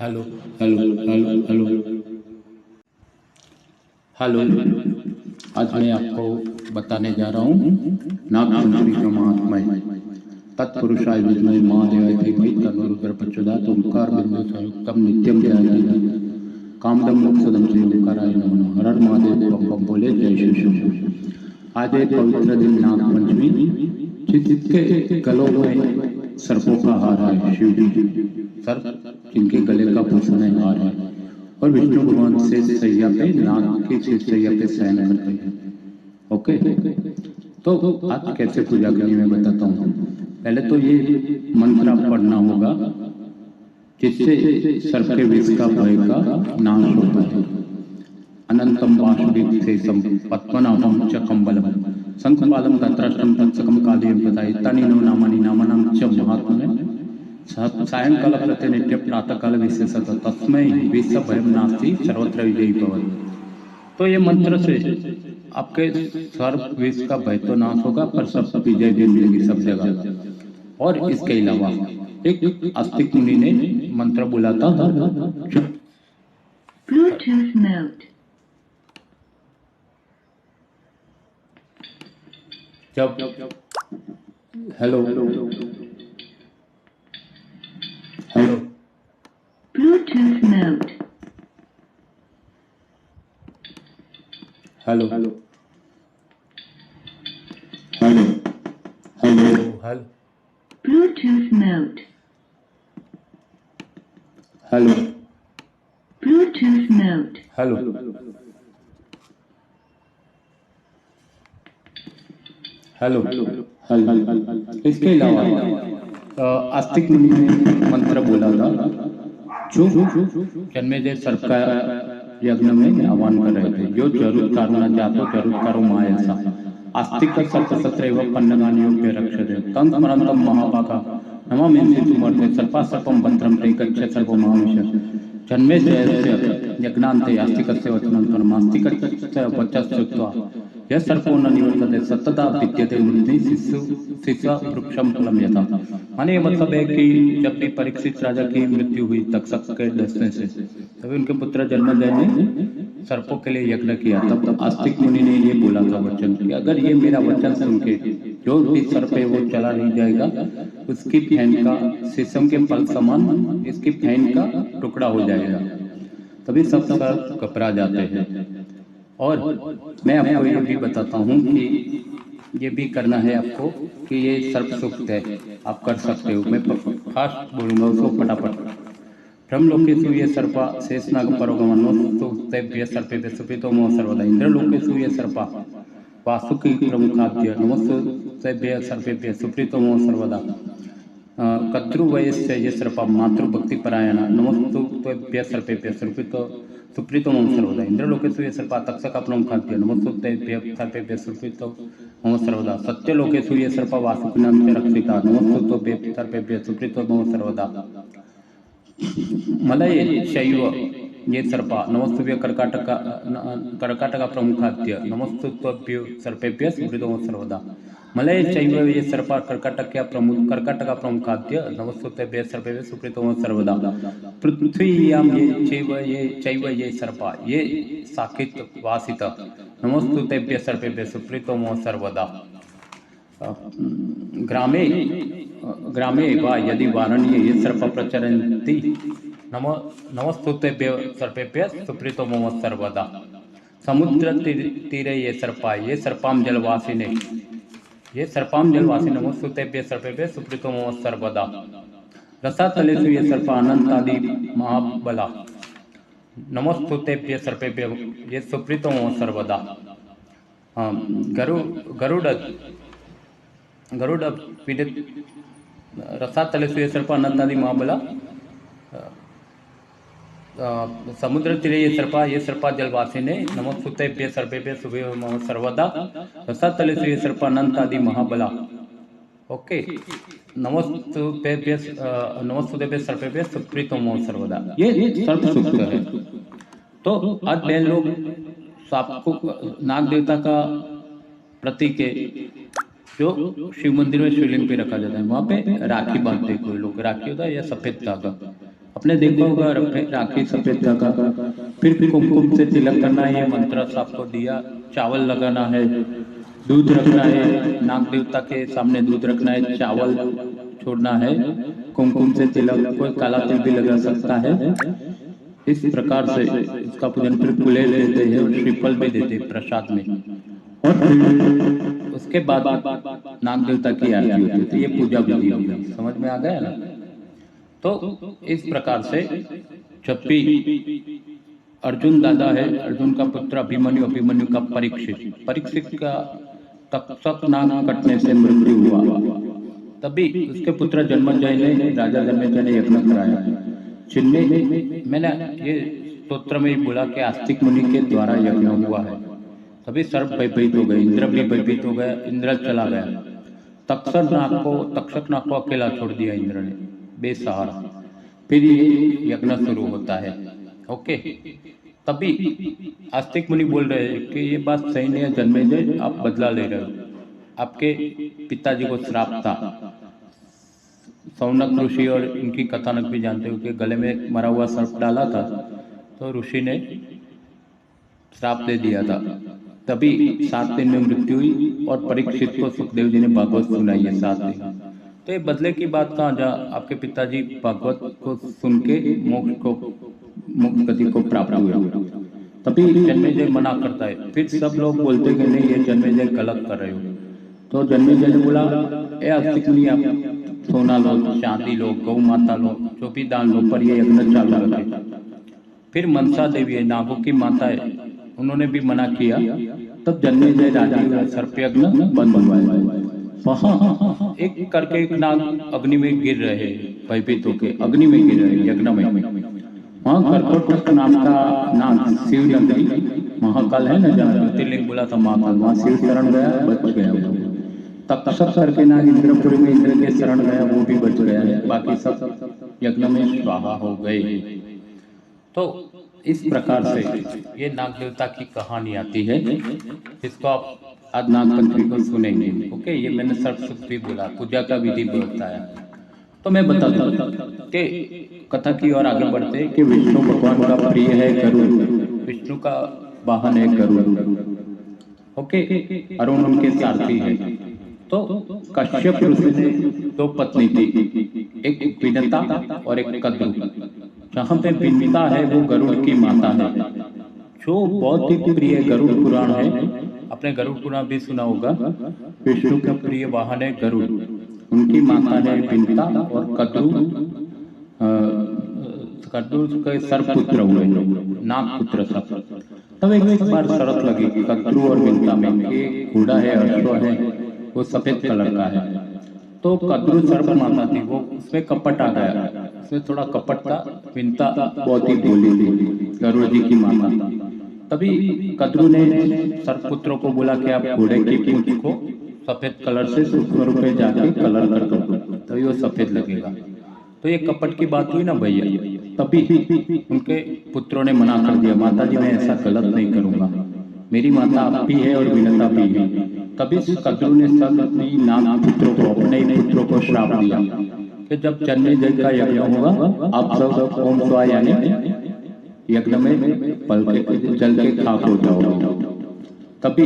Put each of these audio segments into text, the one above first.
Hello hello hello hello hello. आज मैं आपको बताने जा रहा हूँ नागपंचमी का महात्म्य। तत्पुरुषाय विद्महे महादेवाय धीमहि तन्नो रुद्रः प्रचोदयात्। ओंकार बिंदु संयुक्तम नित्यम ध्यायति कामदम मोक्षदम श्री ओंकाराय नमः। हर हर महादेव बम बम बोले जय श्री शंभू। आज एक पवित्र दिन नागपंचमी, जिसके गलों में सर्पों का हार है। शिव जी सर्प जिनके गले का भूषण हार है और विष्णु भगवान से सैया पे नाग की शेष सैया पे शयन करते हैं। ओके, तो आज कैसे पूजा करनी मैं बताता हूँ। पहले तो ये मंत्र आप पढ़ना होगा, जिससे सर्प के विष का भय का नाश होता है। अनंतम वासुदेवशेषम पद्मनाभम च कम्बलम शंखपालम तत्राष्टम तत्सकम कालीयम पदाय तनिनो नामानि नामानां च महात्म्यम् सायंकाल प्रतिनित्य प्रातः काल विशेषतः तस्मै विश्व भयम नास्ति सर्वत्र विजयी भवति। तो ये मंत्र से आपके सर्प विष का भय तो नाश होगा, पर सब विजय भी मिलेगी सब जगह। और इसके अलावा एक आस्तिक मुनि ने मंत्र बोला था, Bluetooth mode. जब hello hello Bluetooth mode. Hello hello hello hello hello Bluetooth mode. Hello Bluetooth mode. Hello hello hello. इसके अलावा आस्तिक मुनि ने मंत्र बोला था, जो जन्मेजय सर्प का यज्ञ में आह्वान कर रहे थे, जो जरूर कारुणा जातो जरूर करो मायसा आस्तिक सर्प सत्रैव पन्नगानियों के रक्षते तं स्मरंतम महाभागा नमामि तुमर्थे सर्पा सर्पम भद्रम ते गच्छ सर्वो महामिष। जन्मेजय यज्ञान्ते आस्तिकस्य वचनान्तरम् आस्तिकस्य वचस्त्वा यह सर्पो न निवर्तते सतता विद्यते मृद्धि शिष्य वृक्षम फलम यथा। माने मतलब है कि जब भी परीक्षित राजा की मृत्यु हुई तक्षक के डसने से, तभी उनके पुत्र जन्मेजय ने सर्पों के लिए यज्ञ किया। तब आस्तिक मुनि ने ये बोला था वचन कि अगर ये मेरा वचन सुन के जो भी सर्प है वो चला नहीं जाएगा, उसकी फैन का शीशम के फल समान इसकी फैन का टुकड़ा हो जाएगा। तभी सब सर्प घबरा जाते हैं। और मैं आपको ये भी बताता हूँ कि ये भी करना है आपको कि ये सर्प सूक्त है, आप कर सकते हो। मैं फास्ट बोलूंगा उसको फटाफट। ब्रह्मलोकेषु ये सर्पा शेषनाग परोगमनोस्तुतेभ्यः सर्पेभ्यः सुप्रीतो मोह सर्वदा। इंद्रलोकेषु ये सर्पा वासुकी प्रमुखाद्य नमोस्तुतेभ्यः सर्पेभ्यः सुप्रीतो मोह सर्वदा। कद्रुवयस्य ये सर्पा मातृभक्ति परायण नमोस्तुतेभ्यः सर्पेभ्यः सुप्रीतो मोह सर्वदा। इंद्रलोकेषु ये सर्पा तक्षका प्रमुखाद्य नमोस्तुतेभ्यः सर्पेभ्यः सुप्रीतो मोह सर्वदा। सत्यलोकेषु ये सर्पा वासुकिनां च रक्षिता नमोस्तुतेभ्यः सर्पेभ्यः सुप्रीतो मोह सर्वदा। मलय शैव ये सर्पा नमस्तुभ्यः कर्काटका प्रमुखाद्य नमस्तुभ्यो सर्पेभ्यः सुप्रीतो मोह सर्वदा। मलय शैव ये सर्पा कर्काटका प्रमुखाद्य नमस्तुभ्यः सर्पेभ्यः सुप्रीतो मोह सर्वदा। पृथ्वीयां ये चैव ये सर्पा ये साकित वासित नमस्तुभ्यः सर्पेभ्यः सुप्रीतो मोह सर्वदा। ग्रामे ग्रामे वा यदि वारण्ये ये सर्प प्रचरन्ति नमस्तुतेभ्यः सर्पेभ्यः सुप्रीतो मोह सर्वदा। समुद्र तीरे ये सर्पाम जलवासिने नमस्तुतेभ्यः सर्पेभ्यः सुप्रीतो मोह सर्वदा। रसातलेषु ये सर्पा अनंतादि महाबला नमस्तुतेभ्यः सर्पेभ्यः ये सुप्रीतो मोह सर्वदा। गरुड़ पीड़ित रसातलेषु ये सर्पा अनंतादि महाबला समुद्र तीरे ये सर्पा जलवासिने नमस्तुतेभ्यः सर्पेभ्यः सुप्रीतो मोह सर्वदा। रसातलेषु ये सर्पा अनंतादि महाबला। ओके, नमस्तुतेभ्यः सर्पेभ्यः सुप्रीतो मोह सर्वदा। ये सर्प सूक्त है। तो आज बहन लोग सांप को नाग देवता का प्रतीक है, जो शिव मंदिर में शिवलिंग पे रखा जाता है। वहाँ पे राखी बांधते कोई लोग, राखी होता है या सफेद धागा आपने देखा होगा राखी सफेद धागा, फिर कुमकुम से तिलक करना है, ये मंत्र आपको दिया। चावल लगाना है, दूध रखना है, नाग देवता के सामने दूध रखना है, चावल छोड़ना है, कुमकुम से तिलक, कोई काला तिल भी लगा सकता है। इस प्रकार से इसका पूजन, फिर कुलेर देते हैं और श्रीफल भी देते हैं प्रसाद में, और फिर उसके बाद नाग देवता की आरती होती है। तो ये पूजा विधि हो गई, समझ में आ गया ना। तो इस प्रकार से जब भी अर्जुन दादा है, अर्जुन का पुत्र अभिमन्यु, अभिमन्यु का परीक्षित, परीक्षित का तक्षक नाग कटने से मृत्यु हुआ, तभी उसके पुत्र जन्मेजय ने, राजा जन्मेजय ने यज्ञ कराया, जिनमें मैंने ये स्तोत्र में ही बोला कि आस्तिक मुनि के द्वारा यज्ञ हुआ है। तभी सर्प भयभीत हो गए, इंद्र भी भयभीत हो गया, इंद्र चला गया, तक्षक नाग को अकेला छोड़ दिया इंद्र ने बेसहारा। फिर ये यज्ञ शुरू होता है। ओके, तभी आस्तिक मुनि बोल रहे हैं कि ये बात सही नहीं है जन्मेजय, आप बदला ले रहे हो। आपके पिताजी को श्राप था, सौनक ऋषि और इनकी कथानक भी जानते हो कि गले में मरा हुआ सर्प डाला था, तो ऋषि ने श्राप दे दिया था। तभी 7 दिन में मृत्यु हुई और परीक्षित को सुखदेव जी ने भागवत सुनाई है 7 दिन। तो ये बदले की बात कहाँ, जहाँ आपके पिताजी भागवत को सुन के मोक्ष गति को प्राप्त हुए। तभी जन्मेजय मना करता है, फिर सब लोग बोलते कि नहीं ये जन्मेजय गलत कर रहे हो। तो जन्मेजय ने बोला, ए आस्तिक मुनि, आप सोना लो, चांदी लो, गौ माता लो, जो भी दान लो, पर ये यज्ञ चालू रखे। फिर मनसा देवी है, नागों की माता है, उन्होंने भी मना किया। तब जन्मेजय राजी, सर्प यज्ञ बंद हुआ। वहाँ एक करके एक नाग अग्नि में गिर रहे, भयभीत होके अग्नि में गिर रहे यज्ञ में। वहाँ कर्कोटक नाम का नाग, शिव नगरी महाकाल है ना, जहाँ ज्योतिर्लिंग बोला था महाकाल, वहाँ शिव शरण गया, बच गया। तक्षक करके नाग इंद्रपुरी में इंद्र के शरण गया, वो भी बच गया है, बाकी सब यज्ञ में स्वाहा हो गए। तो इस प्रकार से ये नाग देवता की कहानी आती है, इसको आप आज नागपंचमी को सुनेंगे। ओके, ये मैंने सर्वसुख भी बोला, पूजा का विधि भी बताया। तो मैं बता दूं कि कथा की ओर आगे बढ़ते हैं कि विष्णु भगवान का प्रिय है गरुड़, विष्णु का वाहन है गरुड़। ओके, अरुण उनके सारथी है। तो कश्यप ऋषि ने 2 पत्नी थी, एक विनता और एक कद्रु। जहाँ पे विनता है वो गरुड़ की माता है, जो बहुत ही प्रिय गरुड़ पुराण है। आपने गरुड़ पुराण भी सुना होगा। विष्णु का प्रिय वाहन है गरुड़, उनकी माता है विनता और कद्रु के सर्वपुत्र हुए, नागपुत्र सब। तब एक बार शरत लगी कद्रु और विनता में कि घोड़ा है, अश्व है, वो सफेद कलर का है। तो कद्रु सर्प माता थी, वो उसमें कपट आ गया, उसमें थोड़ा कपट था। विनता बहुत ही भोली थी, गरुड़ जी की माता। तभी कद्रु ने सर्पपुत्रों को बोला कि आप घोड़े की पूंछ को सफेद कलर से सूक्ष्म रूप में जाके कलर कर दो, तभी वो सफेद लगेगा। तो ये कपट की बात हुई ना भैया। तभी उनके पुत्रों ने मना कर दिया, माता जी मैं ऐसा गलत नहीं करूंगा, मेरी माता आप भी है और विनता भी है। तभी कद्रु ने सब अपने नाग पुत्रों को, अपने ही पुत्रों को श्राप दिया कि जब जन्मेजय का यज्ञ होगा आप सब ओम स्वाहा यानी यज्ञ में पल के जल के खाक हो जाओ। तभी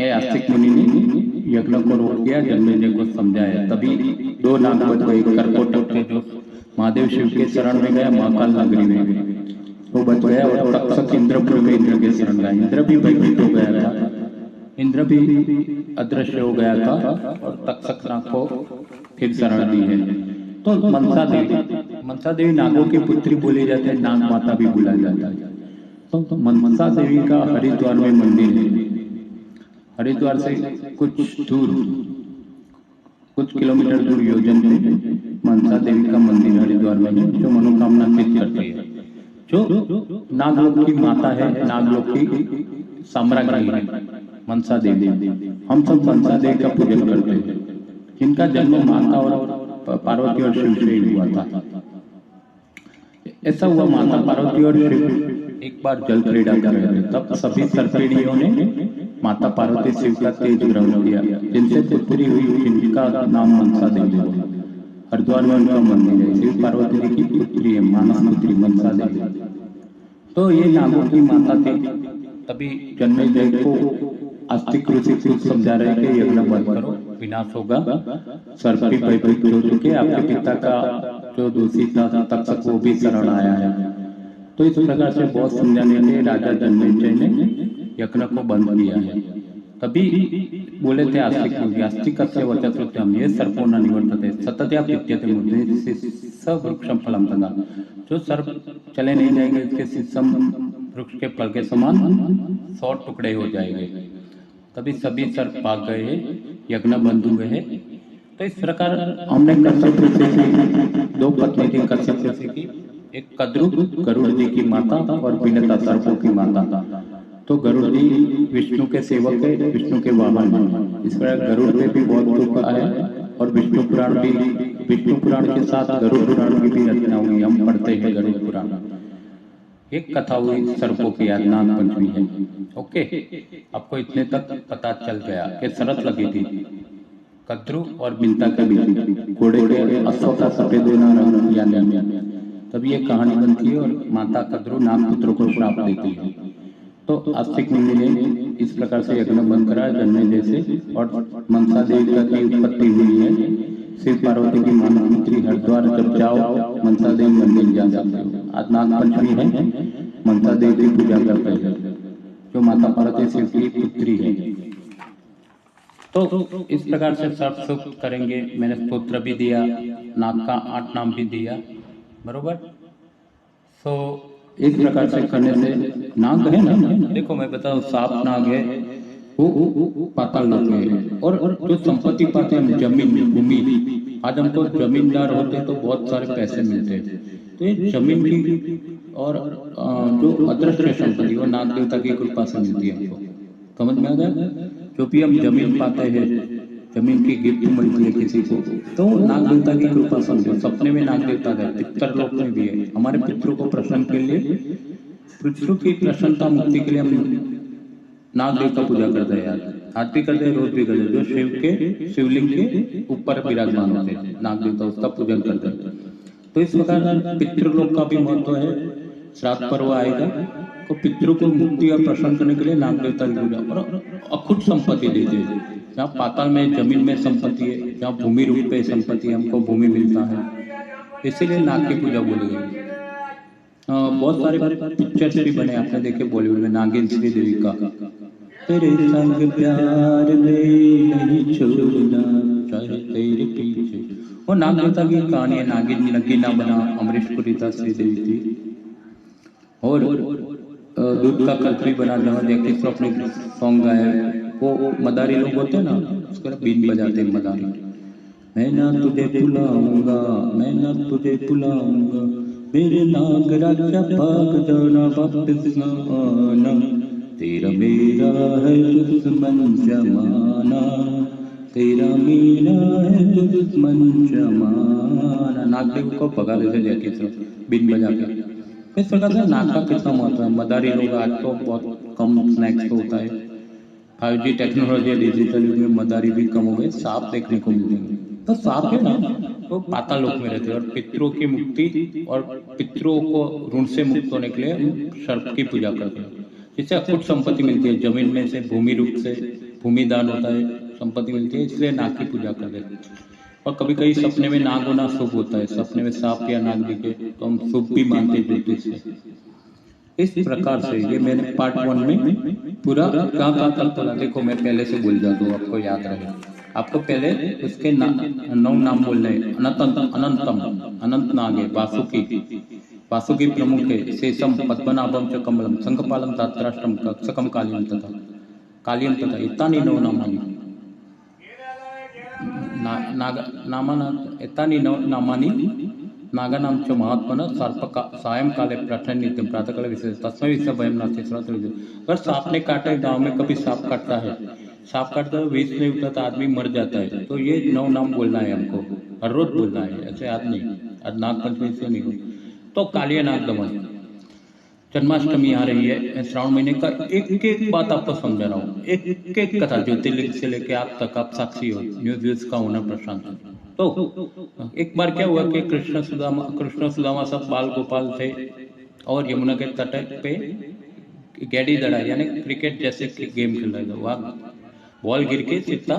आस्तिक मुनि ने यज्ञ को रोक दिया, जन्मेजय को समझाया। तभी 2 नाग बच गए, कर्कोटक के जो महादेव शिव के शरण में गया महाकाल नगरी में, वो बच गया। और तक्षक इंद्रपुर में इंद्र के शरण गया, इंद्र भी भयभीत हो गया था, इंद्र भी अदृश्य हो गया था और तक्षक नाग को फिर शरण दी है। तो मनसा देवी नागों की पुत्री बोली जाती है, नाग माता भी बोला जाता है। तो मनसा देवी का हरिद्वार में मंदिर है। हरिद्वार से कुछ दूर, कुछ किलोमीटर दूर योजन पे मनसा देवी का मंदिर हरिद्वार में है, जो मनोकामना सिद्ध करती है, जो नागलोक की माता है, नागलोक की साम्राज्ञी है मनसा देवी। हम सब मनसा देवी का पूजन करते हैं, जिनका जन्म माता और पार्वती और शिव से हुआ था। ऐसा हुआ, माता पार्वती और शिव एक बार जल क्रीड़ा कर रहे थे, तब सभी सर्पिणियों ने माता पार्वती शिव का तेज ग्रहण किया, जिनसे पुत्री हुई, जिनका नाम मनसा देवी हुआ। हरिद्वार में उनका मंदिर है, शिव पार्वती जी की पुत्री है, मानस पुत्री मनसा देवी। तो ये नागों की माता थी। तभी जन्मेजय को आस्तिक ऋषि कुछ समझा रहे कि यज्ञ बंद करो, विनाश होगा, सर्प भी भयभीत हो चुके, आपके पिता का जो दूषित था तक्षक वो भी शरण आया है। तो इस प्रकार से बहुत समझाने के राजा जन्मेजय ने यज्ञ को बंद किया है। तभी बोले थे आस्तिक वचस्रुत्यम ये सर्पो न निवर्तते सततया विद्यते मूर्धनि सवृक्षम फलम तदा। जो सर्प चले नहीं जाएंगे इसके शीशम वृक्ष के फल के समान 100 टुकड़े हो जाएंगे। तभी सभी सर्प भाग गए हैं, यज्ञ बंद हुए हैं। तो इस प्रकार हमने कश्यप ऋषि की 2 पत्नी थी कश्यप ऋषि की, एक कद्रु गरुड़ जी की माता और विनता सर्पों की माता। तो गरुड़ जी विष्णु के सेवक है, विष्णु के वाहन है। इस प्रकार गरुड़ में भी बहुत दुख आया और विष्णु पुराण के साथ गरुड़ पुराण की भी रचना हुई, हम पढ़ते हैं गरुड़ पुराण। एक कथा हुई सर्पों की, आज नाग पंचमी है। ओके, आपको इतने तक पता चल गया कि शरत लगी थी कद्रु और बिंता के बीच, घोड़े के अश्व का सफेद होना रंग किया नहीं। तभी ये कहानी बनती है और माता कद्रु नागपुत्र को श्राप देती है। तो आस्तिक मुनि ने इस प्रकार से यज्ञ बंद करा जन्मेजय से, और मनसा देवी की उत्पत्ति हुई है। शिव पार्वती की मानस पुत्री, हरिद्वार जब जाओ मनसा देवी मंदिर जा सकते हो। आज नाग पंचमी है, मनसा देवी की पूजा करते हैं जो माता पार्वती शिव की पुत्री है। तो इस प्रकार से सर्प सूक्त करेंगे। मैंने स्तोत्र भी दिया, नाग का 8 नाम भी दिया, बरोबर। तो इस प्रकार से करने से नाग है ना, देखो मैं बताऊं, सांप नाग है वो पाताल लोक में है। और जो संपत्ति पाते हैं जमीन भूमि, आज हमको जमींदार होते तो बहुत सारे पैसे मिलते। तो ये जमीन की और जो अदृश्य संपत्ति वो नाग देवता की कृपा से मिलती है हमको, समझ में आ गया। जो भी हम जमीन पाते हैं, जमीन की गिफ्ट मिलती है किसी को, तो नाग देवता की कृपा समझो। सपने में नाग देवता है, पितर लोक में भी है। हमारे पितरों को प्रसन्न के लिए, पितरों की प्रसन्नता मुक्ति के लिए हम नाग देवता पूजा करते हैं यार, आज भी करते हैं, रोज भी करते हैं। जो शिवलिंग के ऊपर विराजमान होते हैं नाग देवता, उसका पूजन करते हैं। तो इस प्रकार पितृलोक का भी महत्व है। श्राद्ध पर्व आएगा तो पितरों को मुक्ति और प्रसन्न करने के लिए नाग देवता की पूजा, और अखुट संपत्ति देते हैं। जहाँ पाताल में जमीन में संपत्ति है, जहाँ भूमि रूप पे संपत्ति है, हमको भूमि मिलता है, इसीलिए नाग की पूजा बोली गई। बहुत सारे पिक्चर्स भी बने, आपने देखे बॉलीवुड में, नागिन श्री देवी का तेरे संग प्यार में नहीं छोड़ना चाहे तेरे पीछे, वो नाग देवता की कहानी है। नागिन नगीना बना अमरीश पुरी श्री देवी थी। और दूध का कल्पी बना, जहाँ देखते तो अपने सॉन्ग गाए, वो मदारी लोग होते हैं ना, उसका बीन बजाते हैं मदारी। मैं ना तुझे भुलाऊंगा, मैं ना तुझे भुलाऊंगा, मेरे नाग राजा भाग जाना वापस ना आना, तेरा मेरा है दुश्मन जमाना, तेरा मेरा है दुश्मन जमाना। नागदेव को भगा देते जाके सिर्फ बीन बजा के। इस प्रकार से नाग का कितना महत्व है। मदारी लोग आज तो बहुत कम स्नैक्स तो होता है, 5G टेक्नोलॉजी डिजिटल युग में मदारी भी कम हो गए, सांप देखने को मिलेंगे। तो सांप है ना, तो पाताल लोक में रहते हैं, और पितरों की मुक्ति और पितरों को ऋण से मुक्त होने के लिए सर्प की पूजा करते हैं, जिससे अखुट संपत्ति मिलती है। जमीन में से भूमि रूप से भूमि दान होता है, संपत्ति मिलती है, इसलिए नाग की पूजा करते हैं। और कभी कभी सपने में नाग होना शुभ होता है, सपने में सांप या नाग दिखे तो हम शुभ भी मानते हैं ज्योतिष से। इस प्रकार से ये मैंने पार्ट 1 में पूरा कहाँ तक बोला, देखो मैं पहले से बोल जाता हूँ, आपको याद रहे। आपको पहले उसके 9 नाम बोलने हैं। अनंत नाग है, वासुकी प्रमुख है, शेषम पद्मनाभम च कमलम शंखपालम धात्राष्ट्रम कक्षकम कालियम तथा इतानी 9 नामानि एतानि 9 नामानि नागानां च महात्मनः सर्प सायंकाले प्रठन नित्यं प्रातःकाले विशेष तस्मै विषय भयं नास्ति श्रोत्र। अगर सांप ने काटा है, गांव में कभी सांप काटता है, सांप काटता है विष नहीं उठता तो आदमी मर जाता है। तो ये 9 नाम बोलना है हमको, हर रोज बोलना है, ऐसे आज नहीं, आज नाग पंचमी से नहीं। तो कालिया नाग दमन, जन्माष्टमी आ रही है, मैं श्रावण महीने का एक एक बात आपको समझा रहा हूँ, एक एक कथा, ज्योतिर्लिंग से लेके आप तक, आप साक्षी हो। न्यूज का ओनर प्रशांत। तो एक बार क्या हुआ कि कृष्ण सुदामा सब बाल गोपाल थे और यमुना के तट पे गैडी दड़ा यानी क्रिकेट जैसे गेम खेल रहे थे। वहाँ बॉल गिर के सीधा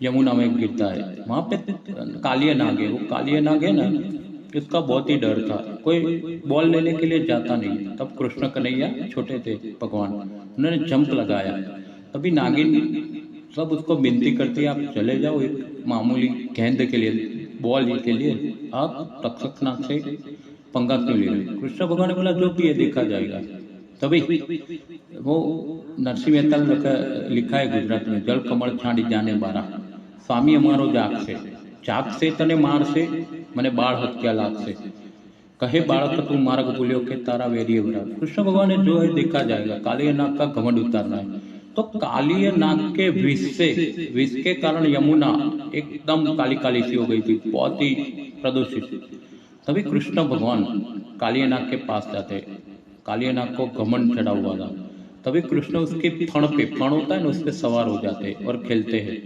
यमुना में गिरता है। वहां पे कालिया नाग है, वो कालिया नाग है ना, इसका बहुत ही डर था, कोई बॉल लेने के लिए जाता नहीं। तब कृष्ण कन्हैया छोटे थे भगवान, उन्होंने जंप लगाया। तभी नागिन सब उसको विनती करती है, आप चले जाओ, एक मामूली गेंद के लिए, बॉल के लिए आप तक्षक नाग से पंगा क्यों ले रहे हो? कृष्ण भगवान ने बोला जो भी है देखा जाएगा। तभी वो नरसिंह मेहता ने लिखा है गुजरात में, जल कमल छाड़ी जाने बारा, स्वामी અમારો जाग से तने मार से मने बाढ़ हत्या लाग से, कहे बालक तू मार्ग भूल्यो के तारा वेरिये भरा। कृष्ण भगवान ने जो है देखा जाएगा, कालिया नाग का घमंड उतारना है। तो कालिया नाग के विष के कारण यमुना एकदम काली काली सी हो गई थी, बहुत ही प्रदूषित। तभी कृष्ण भगवान कालिया नाग के पास जाते, कालिया नाग को घमंड चढ़ा हुआ था। तभी कृष्ण उसके फण होता है ना, उस पर सवार हो जाते और खेलते हैं।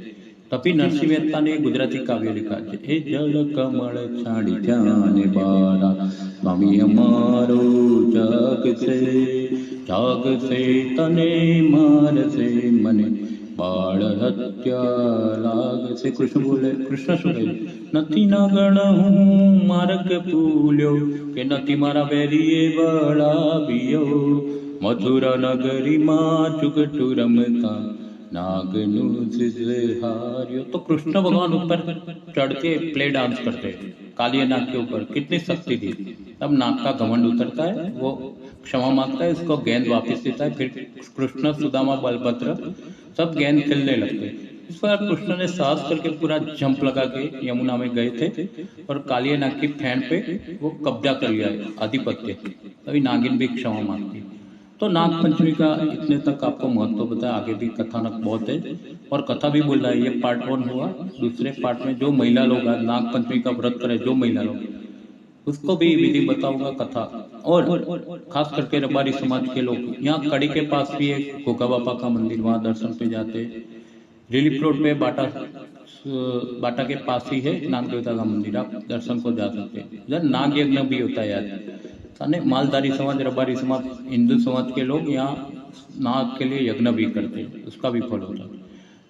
तभी नरसिंह मेहता ने गुजराती काव्य लिखा, हे जल कमल छाड़ी जाने बारा, स्वामी हमारो जाग से तने मार से मने बाढ़ हत्या लाग से। कृष्ण बोले, कृष्ण सुने नथी ना गण हूँ मार्ग भूल्यो के नथी मारा बेरिये बड़ा बियो, मथुरा नगरी माँ चुकटू रमता नागनु हारियो। तो कृष्ण भगवान ऊपर चढ़ के प्ले डांस करते कालिया नाग के ऊपर, कितनी शक्ति थी। तब नाग का घमंड उतरता है, वो क्षमा मांगता है, उसको गेंद वापस देता है। फिर कृष्ण सुदामा बलभद्र सब गेंद खेलने लगते। इस बार कृष्ण ने साहस करके पूरा जंप लगा के यमुना में गए थे और कालिया नाग की फैन पे वो कब्जा कर लिया आधिपत्य। तभी नागिन भी क्षमा मांगती। तो नाग पंचमी का इतने तक आपको महत्व बताया, आगे भी कथानक बहुत है और कथा भी बोल रहा है। ये पार्ट 1 हुआ। दूसरे पार्ट में जो महिला लोग आज नाग पंचमी का व्रत करे, जो महिला लोग, उसको भी विधि बताऊंगा कथा। और खास करके रबारी समाज के लोग, यहाँ कड़ी के पास भी एक गोगा बाबा का मंदिर, वहाँ दर्शन पे जाते। रिलीफ रोड पे बाटा के पास ही है नाग देवता का मंदिर, आप दर्शन को जा सकते हैं। इधर नाग यज्ञ भी होता है यार, मालधारी समाज, रबारी समाज, हिंदू समाज के लोग यहाँ नाग के लिए यज्ञ भी करते हैं, उसका भी फल होता है।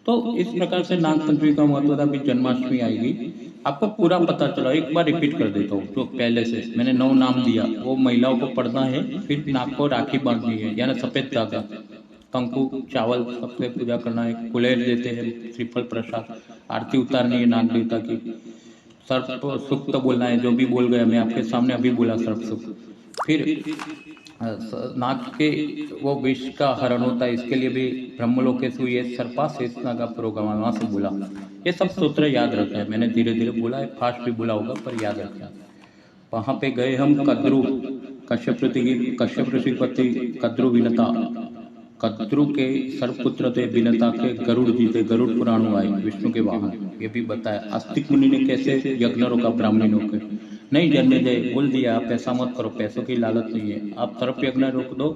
तो इस प्रकार से नाग पंचमी का महत्व था। अभी जन्माष्टमी आएगी, आपको पूरा पता चला, एक बार रिपीट कर देता हूँ। तो पहले से मैंने 9 नाम दिया, वो महिलाओं को पढ़ना है। फिर नाग को राखी बांधनी है, यानी सफेद धागा, कंकु चावल सबसे पूजा करना है, कुलेर देते हैं, श्रीफल प्रसाद, आरती उतारनी है नाग देवता की, सर्प सुक्त बोलना है, जो भी बोल गया मैं आपके सामने अभी बोला सर्प सुक्त। फिर नाग के वो विष का हरण होता है, इसके लिए भी ब्रह्मलोकेश हुई सर्पा शेष नागा प्रोग्राम वहां से बोला। ये सब सूत्र याद रखा है, मैंने धीरे धीरे बोला है, फास्ट भी बोला होगा पर याद रखा। वहां पे गए हम कद्रु, कश्यप ऋषिपति कद्रु विनता, कद्रु के सर्वपुत्र थे विनता के गरुड़ जी थे, गरुड़ पुराण आए विष्णु के वाहन। ये भी बताया आस्तिक मुनि ने कैसे यज्ञ रोका ब्राह्मणों के। नहीं जन्मे जय बोल दिया, आप ऐसा मत करो, पैसों की लालच नहीं है, आप सर्प यज्ञ रोक दो,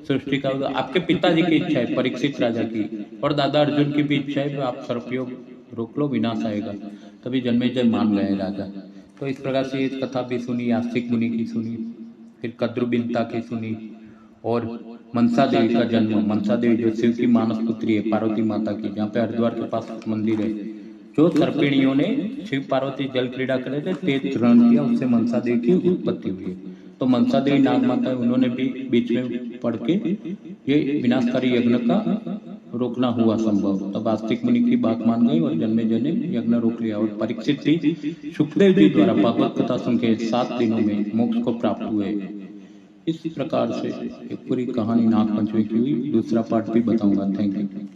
सृष्टि का। आपके पिताजी की इच्छा है, परीक्षित राजा की, और दादा अर्जुन की भी इच्छा है, आप सर्पयोग रोक लो, विनाश आएगा। तभी जन्मे जय मान गए राजा। तो इस प्रकार से इस कथा भी सुनी, आस्तिक मुनि की सुनी, फिर कद्रु बिनता की सुनी, और मनसा देवी का जन्म, मनसा देवी जो शिव की मानस पुत्री है, पार्वती माता की, जहाँ पे हरिद्वार के पास मंदिर है। जो सर्पिणियों ने शिव पार्वती जल क्रीड़ा करे थे, तेज ग्रहण किया, उससे मनसा देवी की उत्पत्ति हुई। तो मनसा देवी नाग माता, उन्होंने भी बीच में पढ़ के ये विनाशकारी यज्ञ का रोकना हुआ संभव। तब आस्तिक मुनि की बात मान गई और जन्मे ने यज्ञ रोक लिया। और परीक्षित भी सुखदेव जी द्वारा भागवत कथा सुन के 7 दिनों में मोक्ष को प्राप्त हुए। इस प्रकार से एक पूरी कहानी नाग पंचमी की हुई। दूसरा पार्ट भी बताऊंगा। Thank you.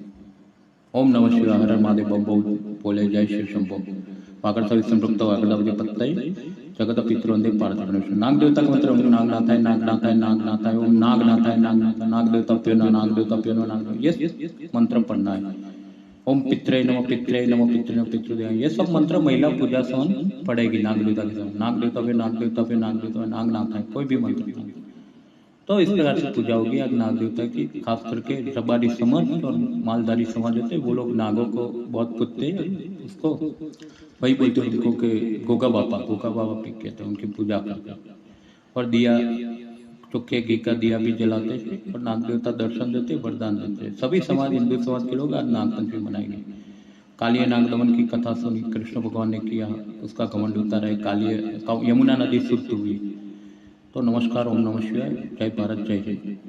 ओम नमः शिवाय, हर महादेव, बम बोले, जय शिव शंभो। वागर सवित संपृक्त वागदावधि पत्तय जगत पितृ वंदे पार्थ गणेश। नाग देवता का मंत्र ओम नागनाथ है, नागनाथ है, नागनाथ है, ओम नागनाथ है, नागनाथ है, नाग देवता प्यो ना, नाग देवता प्यो ना, नाग, ये मंत्र पढ़ना है। ओम पित्रे नमो, पित्रे नमो, पितृ नमो, पितृदेव, ये सब मंत्र महिला पूजा समय पढ़ेगी नाग देवता के समय। नाग देवता पे, नाग देवता पे, नाग देवता पे, नागनाथ है, कोई भी मंत्र। तो इस प्रकार से पूजा होगी आज नाग देवता की। खास करके रबारी समाज और मालधारी समाज होते, वो लोग नागों को बहुत पूजते, उसको वही बोलते हैं उनको कि गोगा बाबा भी कहते हैं, उनकी पूजा करते हैं। और दिया चुखे घी का दिया भी जलाते थे और नाग देवता दर्शन देते, वरदान देते। सभी समाज, हिंदू समाज के लोग आज नागपंचमी मनाएंगे। कालिया नाग दमन की कथा सुनी, कृष्ण भगवान ने किया, उसका घमंड उतारा है, कालिया यमुना नदी शुद्ध हुई। तो नमस्कार, ओम नमः शिवाय, जय भारत, जय हिंद।